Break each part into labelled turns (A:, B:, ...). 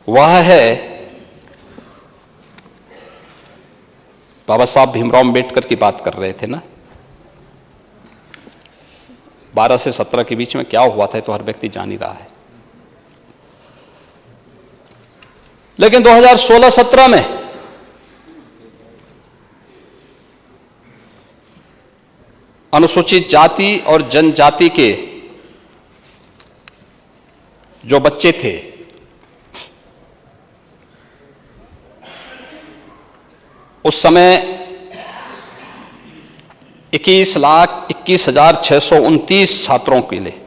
A: वह है बाबा साहब भीमराव अम्बेडकर की बात कर रहे थे ना, 12 से 17 के बीच में क्या हुआ था तो हर व्यक्ति जान ही रहा है। लेकिन 2016-17 में अनुसूचित जाति और जनजाति के जो बच्चे थे उस समय 21,21,629 छात्रों के लिए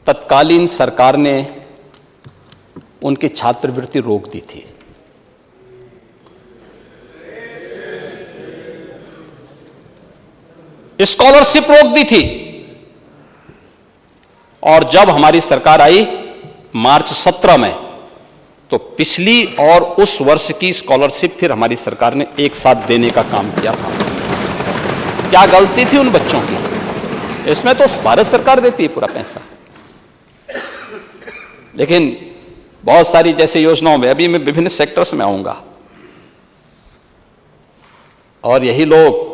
A: तत्कालीन सरकार ने उनकी छात्रवृत्ति रोक दी थी। स्कॉलरशिप रोक दी थी। और जब हमारी सरकार आई मार्च 17 में, तो पिछली और उस वर्ष की स्कॉलरशिप फिर हमारी सरकार ने एक साथ देने का काम किया था। क्या गलती थी उन बच्चों की? इसमें तो भारत सरकार देती है पूरा पैसा। लेकिन बहुत सारी जैसे योजनाओं में, अभी मैं विभिन्न सेक्टर्स में आऊंगा, और यही लोग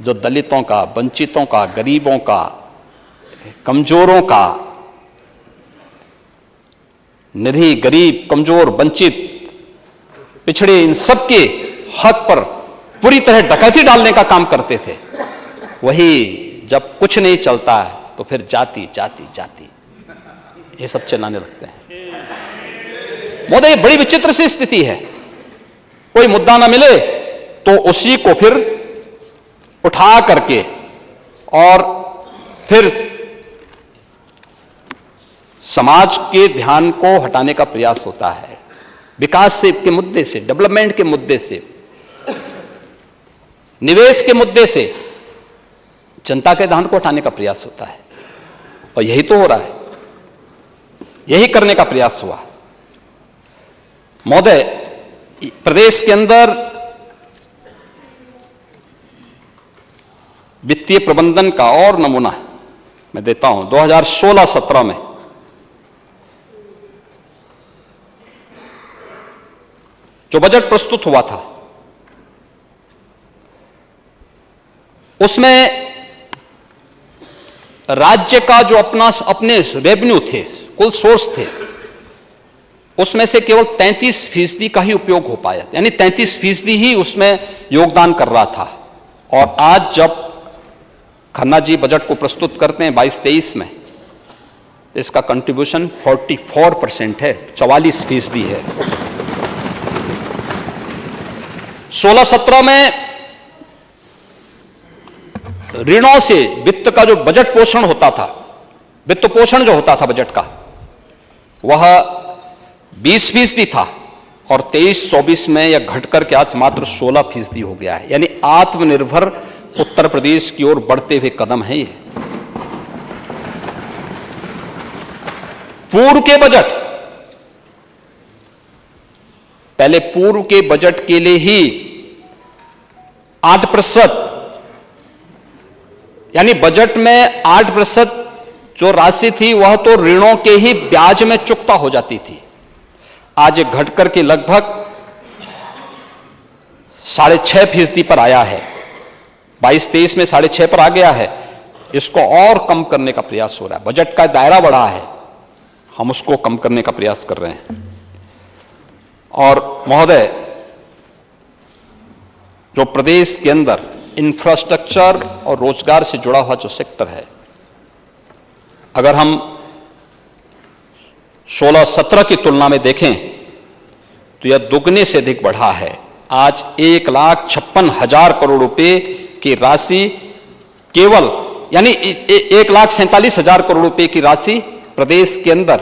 A: जो दलितों का, वंचितों का, गरीबों का, कमजोरों का, निधि, गरीब, कमजोर, वंचित, पिछड़े, इन सब के हक पर पूरी तरह डकैती डालने का काम करते थे, वही जब कुछ नहीं चलता है तो फिर जाति जाति जाति ये सब चलाने लगते हैं। मोदी, बड़ी विचित्र सी स्थिति है। कोई मुद्दा ना मिले तो उसी को फिर उठा करके और फिर समाज के ध्यान को हटाने का प्रयास होता है। विकास के मुद्दे से, डेवलपमेंट के मुद्दे से, निवेश के मुद्दे से जनता के ध्यान को हटाने का प्रयास होता है। और यही तो हो रहा है, यही करने का प्रयास हुआ। महोदय, प्रदेश के अंदर वित्तीय प्रबंधन का और नमूना मैं देता हूं। 2016-17 में जो बजट प्रस्तुत हुआ था उसमें राज्य का जो अपने रेवेन्यू थे, कुल सोर्स थे, उसमें से केवल 33% का ही उपयोग हो पाया, यानी 33% ही उसमें योगदान कर रहा था। और आज जब खन्ना जी बजट को प्रस्तुत करते हैं 22-23 में, इसका कंट्रीब्यूशन 44% है, 44% है। 16-17 में ऋणों से वित्त का जो बजट पोषण होता था, वित्त पोषण जो होता था बजट का, वह 20% था, और 23-24 में यह घटकर के आज मात्र 16% हो गया है। यानी आत्मनिर्भर उत्तर प्रदेश की ओर बढ़ते हुए कदम है ये। पूर्व के बजट, पहले पूर्व के बजट के लिए ही 8%, यानी बजट में 8% जो राशि थी वह तो ऋणों के ही ब्याज में चुकता हो जाती थी। आज घट करके लगभग 6.5% पर आया है। 22-23 में 6.5 पर आ गया है। इसको और कम करने का प्रयास हो रहा है। बजट का दायरा बढ़ा है, हम उसको कम करने का प्रयास कर रहे हैं। और महोदय, जो प्रदेश के अंदर इंफ्रास्ट्रक्चर और रोजगार से जुड़ा हुआ जो सेक्टर है, अगर हम 16-17 की तुलना में देखें तो यह दुगने से अधिक बढ़ा है। आज 1,56,000 करोड़ रुपए की राशि केवल, यानी 1,47,000 करोड़ रुपए की राशि प्रदेश के अंदर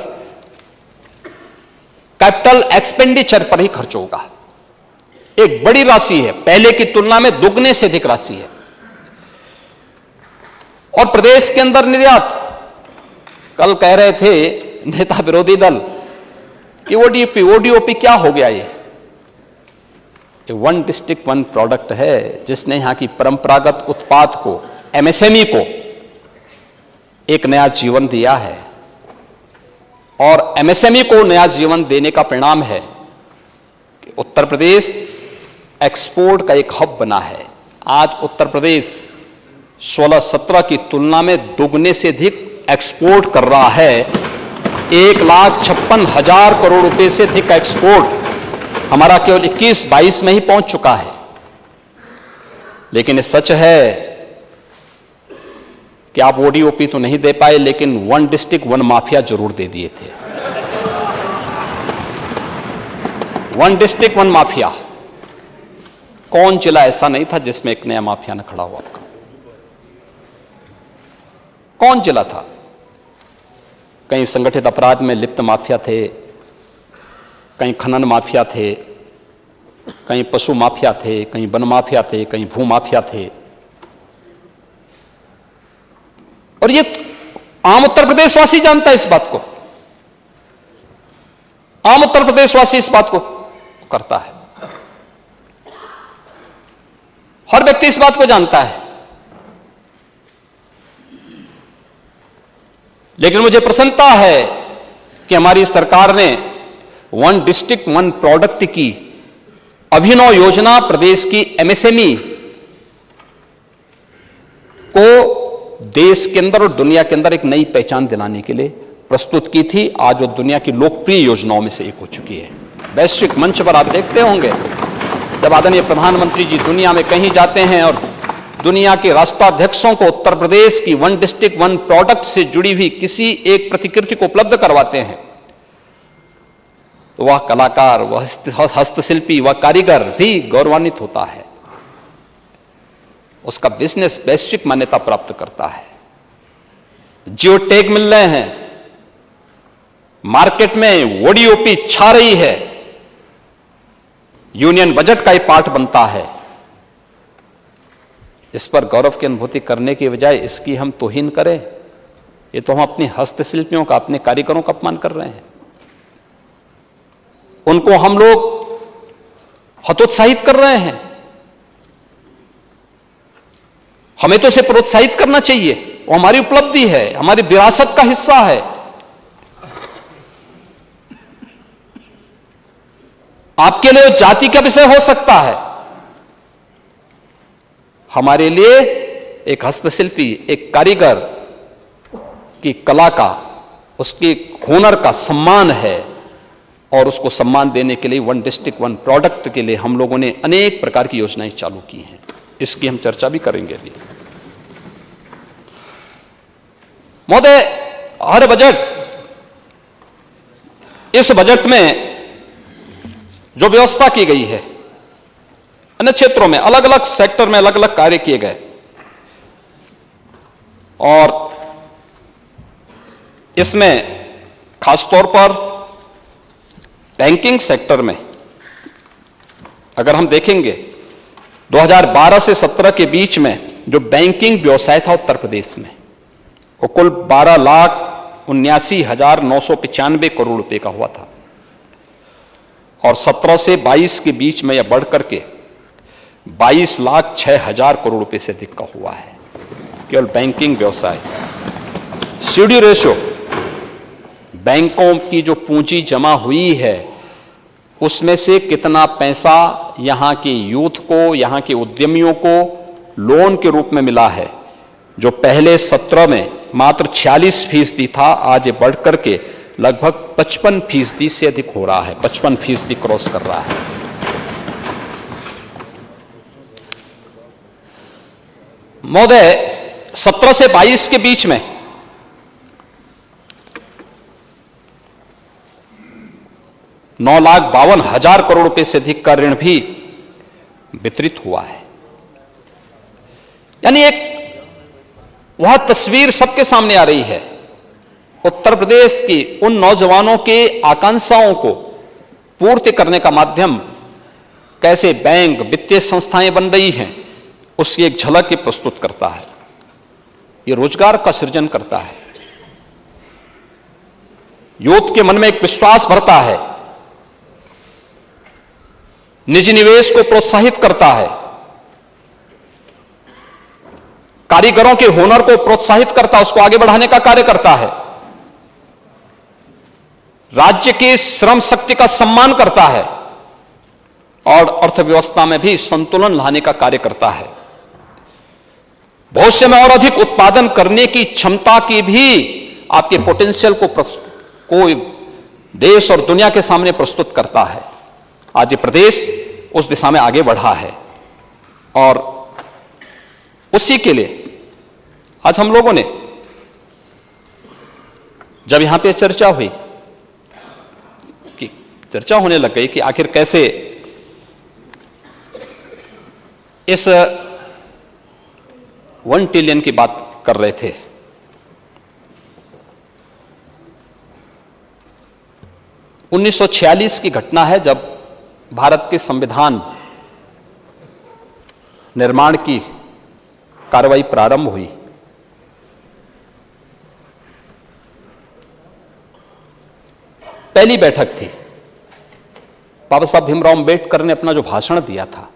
A: कैपिटल एक्सपेंडिचर पर ही खर्च होगा। एक बड़ी राशि है, पहले की तुलना में दुगने से अधिक राशि है। और प्रदेश के अंदर निर्यात, कल कह रहे थे नेता विरोधी दल कि ओडीओपी क्या हो गया? ये वन डिस्ट्रिक्ट वन प्रोडक्ट है, जिसने यहां की परंपरागत उत्पाद को, एमएसएमई को एक नया जीवन दिया है। और एमएसएमई को नया जीवन देने का परिणाम है कि उत्तर प्रदेश एक्सपोर्ट का एक हब बना है। आज उत्तर प्रदेश 16-17 की तुलना में दुगने से अधिक एक्सपोर्ट कर रहा है। 1,56,000 करोड़ रुपए से अधिक का एक्सपोर्ट हमारा केवल 21-22 में ही पहुंच चुका है। लेकिन ये सच है कि आप ओडीओपी तो नहीं दे पाए, लेकिन वन डिस्ट्रिक्ट वन माफिया जरूर दे दिए थे। वन डिस्ट्रिक्ट वन माफिया, कौन जिला ऐसा नहीं था जिसमें एक नया माफिया न खड़ा हुआ? आपका कौन जिला था? कहीं संगठित अपराध में लिप्त माफिया थे, कहीं खनन माफिया थे, कहीं पशु माफिया थे, कहीं वन माफिया थे, कहीं भू माफिया थे। और ये आम उत्तर प्रदेशवासी जानता है इस बात को, आम उत्तर प्रदेशवासी इस बात को करता है, हर व्यक्ति इस बात को जानता है। लेकिन मुझे प्रसन्नता है कि हमारी सरकार ने वन डिस्ट्रिक्ट वन प्रोडक्ट की अभिनव योजना प्रदेश की एमएसएमई को देश के अंदर और दुनिया के अंदर एक नई पहचान दिलाने के लिए प्रस्तुत की थी। आज वो दुनिया की लोकप्रिय योजनाओं में से एक हो चुकी है। वैश्विक मंच पर आप देखते होंगे, जब आदरणीय प्रधानमंत्री जी दुनिया में कहीं जाते हैं और दुनिया के राष्ट्राध्यक्षों को उत्तर प्रदेश की वन डिस्ट्रिक्ट वन प्रोडक्ट से जुड़ी हुई किसी एक प्रतिकृति को उपलब्ध करवाते हैं, तो वह कलाकार, वह हस्तशिल्पी, वह कारीगर भी गौरवान्वित होता है। उसका बिजनेस वैश्विक मान्यता प्राप्त करता है। जियो टैग मिल रहे हैं, मार्केट में ओडीओपी छा रही है, यूनियन बजट का ही पार्ट बनता है। इस पर गौरव की अनुभूति करने की बजाय इसकी हम तौहीन करें, ये तो हम अपने हस्तशिल्पियों का, अपने कारीगरों का अपमान कर रहे हैं। उनको हम लोग हतोत्साहित कर रहे हैं। हमें तो इसे प्रोत्साहित करना चाहिए, वो हमारी उपलब्धि है, हमारी विरासत का हिस्सा है। आपके लिए जाति का विषय हो सकता है, हमारे लिए एक हस्तशिल्पी, एक कारीगर की कला का, उसके हुनर का सम्मान है। और उसको सम्मान देने के लिए वन डिस्ट्रिक्ट वन प्रोडक्ट के लिए हम लोगों ने अनेक प्रकार की योजनाएं चालू की हैं। इसकी हम चर्चा भी करेंगे अभी। महोदय, हर बजट, इस बजट में जो व्यवस्था की गई है, अन्य क्षेत्रों में अलग अलग सेक्टर में अलग अलग कार्य किए गए, और इसमें खासतौर पर बैंकिंग सेक्टर में अगर हम देखेंगे 2012 से 17 के बीच में जो बैंकिंग व्यवसाय था उत्तर प्रदेश में, वो कुल 12,79,995 करोड़ रुपए का हुआ था। और 17 से 22 के बीच में यह बढ़ करके 22,06,000 करोड़ रुपए से अधिक का हुआ है, केवल बैंकिंग व्यवसाय। सीडी रेशो, बैंकों की जो पूंजी जमा हुई है उसमें से कितना पैसा यहां के यूथ को, यहां के उद्यमियों को लोन के रूप में मिला है, जो पहले 17 में मात्र 46% था, आज ये बढ़ करके लगभग 55% से अधिक हो रहा है, 55% क्रॉस कर रहा है। महोदय, 17 से 22 के बीच में 9,52,000 करोड़ रुपए से अधिक का ऋण भी वितरित हुआ है। यानी एक वह तस्वीर सबके सामने आ रही है, उत्तर प्रदेश की उन नौजवानों के आकांक्षाओं को पूर्ति करने का माध्यम कैसे बैंक, वित्तीय संस्थाएं बन रही हैं, उसकी एक झलक ही प्रस्तुत करता है। यह रोजगार का सृजन करता है, यूथ के मन में एक विश्वास भरता है, निजी निवेश को प्रोत्साहित करता है, कारीगरों के हुनर को प्रोत्साहित करता है, उसको आगे बढ़ाने का कार्य करता है। राज्य की श्रम शक्ति का सम्मान करता है और अर्थव्यवस्था में भी संतुलन लाने का कार्य करता है। भविष्य में और अधिक उत्पादन करने की क्षमता की भी आपके पोटेंशियल को देश और दुनिया के सामने प्रस्तुत करता है। आज ये प्रदेश उस दिशा में आगे बढ़ा है और उसी के लिए आज हम लोगों ने जब यहां पे चर्चा हुई कि चर्चा होने लग गई कि आखिर कैसे इस 1 ट्रिलियन की बात कर रहे थे। उन्नीस 1946 की घटना है जब भारत के संविधान निर्माण की कार्रवाई प्रारंभ हुई। पहली बैठक थी। बाबा साहब भीमराव अंबेडकर ने अपना जो भाषण दिया था,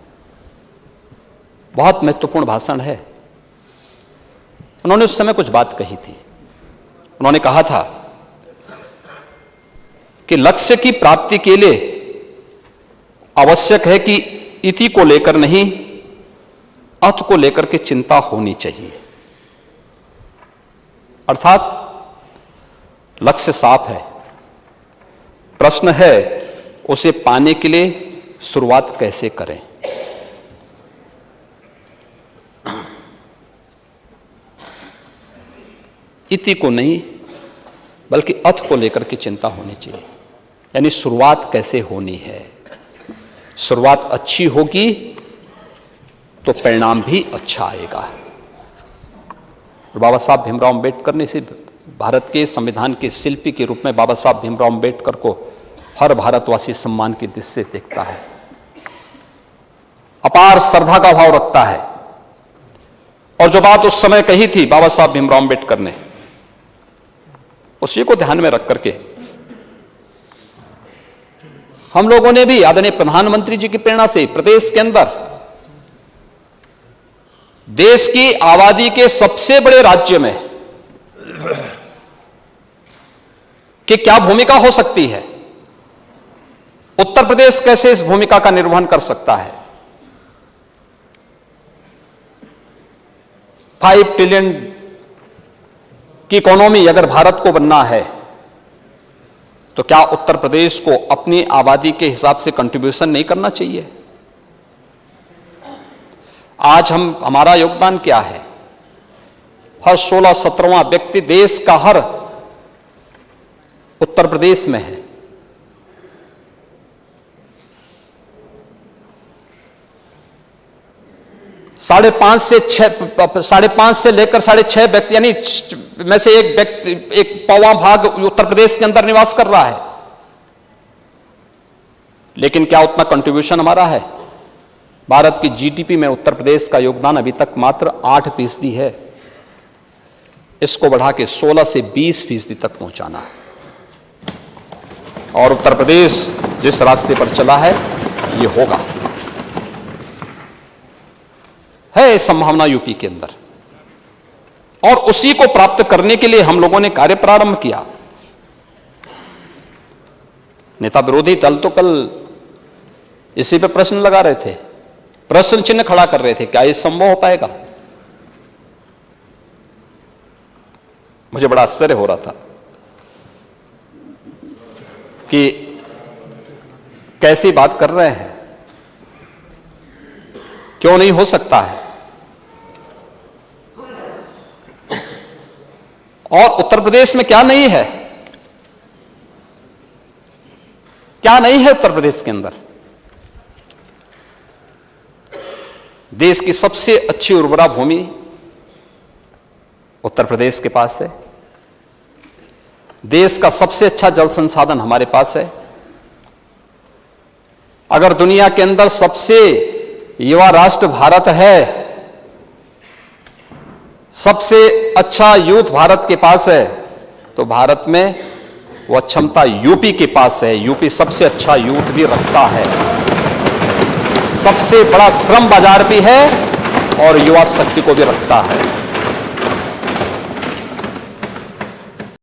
A: बहुत महत्वपूर्ण भाषण है। उन्होंने उस समय कुछ बात कही थी। उन्होंने कहा था कि लक्ष्य की प्राप्ति के लिए आवश्यक है कि इति को लेकर नहीं, अर्थ को लेकर के चिंता होनी चाहिए। अर्थात लक्ष्य साफ है, प्रश्न है उसे पाने के लिए शुरुआत कैसे करें। इति को नहीं बल्कि अर्थ को लेकर के चिंता होनी चाहिए, यानी शुरुआत कैसे होनी है। शुरुआत अच्छी होगी तो परिणाम भी अच्छा आएगा। और बाबा साहब भीमराव अंबेडकर ने इसे भारत के संविधान के शिल्पी के रूप में बाबा साहब भीमराव अंबेडकर को हर भारतवासी सम्मान की दृष्टि से देखता है, अपार श्रद्धा का भाव रखता है। और जो बात उस समय कही थी बाबा साहब भीमराव अंबेडकर ने, उसी को ध्यान में रख करके हम लोगों ने भी आदरणीय प्रधानमंत्री जी की प्रेरणा से प्रदेश के अंदर देश की आबादी के सबसे बड़े राज्य में कि क्या भूमिका हो सकती है, उत्तर प्रदेश कैसे इस भूमिका का निर्वहन कर सकता है। 5 ट्रिलियन की इकोनॉमी अगर भारत को बनना है तो क्या उत्तर प्रदेश को अपनी आबादी के हिसाब से कंट्रीब्यूशन नहीं करना चाहिए। आज हमारा योगदान क्या है। हर 16-17वां व्यक्ति देश का हर उत्तर प्रदेश में है। साढ़े पांच से लेकर 6.5 व्यक्ति, यानी में से एक व्यक्ति, एक पौवा भाग उत्तर प्रदेश के अंदर निवास कर रहा है। लेकिन क्या उतना कंट्रीब्यूशन हमारा है। भारत की जीडीपी में उत्तर प्रदेश का योगदान अभी तक मात्र 8% है। इसको बढ़ा के 16 से 20% तक पहुंचाना है। और उत्तर प्रदेश जिस रास्ते पर चला है ये होगा, है संभावना यूपी के अंदर। और उसी को प्राप्त करने के लिए हम लोगों ने कार्य प्रारंभ किया। नेता विरोधी दल तो कल इसी पे प्रश्न लगा रहे थे, प्रश्न चिन्ह खड़ा कर रहे थे, क्या ये संभव हो पाएगा। मुझे बड़ा आश्चर्य हो रहा था कि कैसी बात कर रहे हैं, क्यों नहीं हो सकता है। और उत्तर प्रदेश में क्या नहीं है, क्या नहीं है उत्तर प्रदेश के अंदर। देश की सबसे अच्छी उर्वरा भूमि उत्तर प्रदेश के पास है। देश का सबसे अच्छा जल संसाधन हमारे पास है। अगर दुनिया के अंदर सबसे युवा राष्ट्र भारत है, सबसे अच्छा यूथ भारत के पास है, तो भारत में वह क्षमता यूपी के पास है। यूपी सबसे अच्छा यूथ भी रखता है, सबसे बड़ा श्रम बाजार भी है और युवा शक्ति को भी रखता है।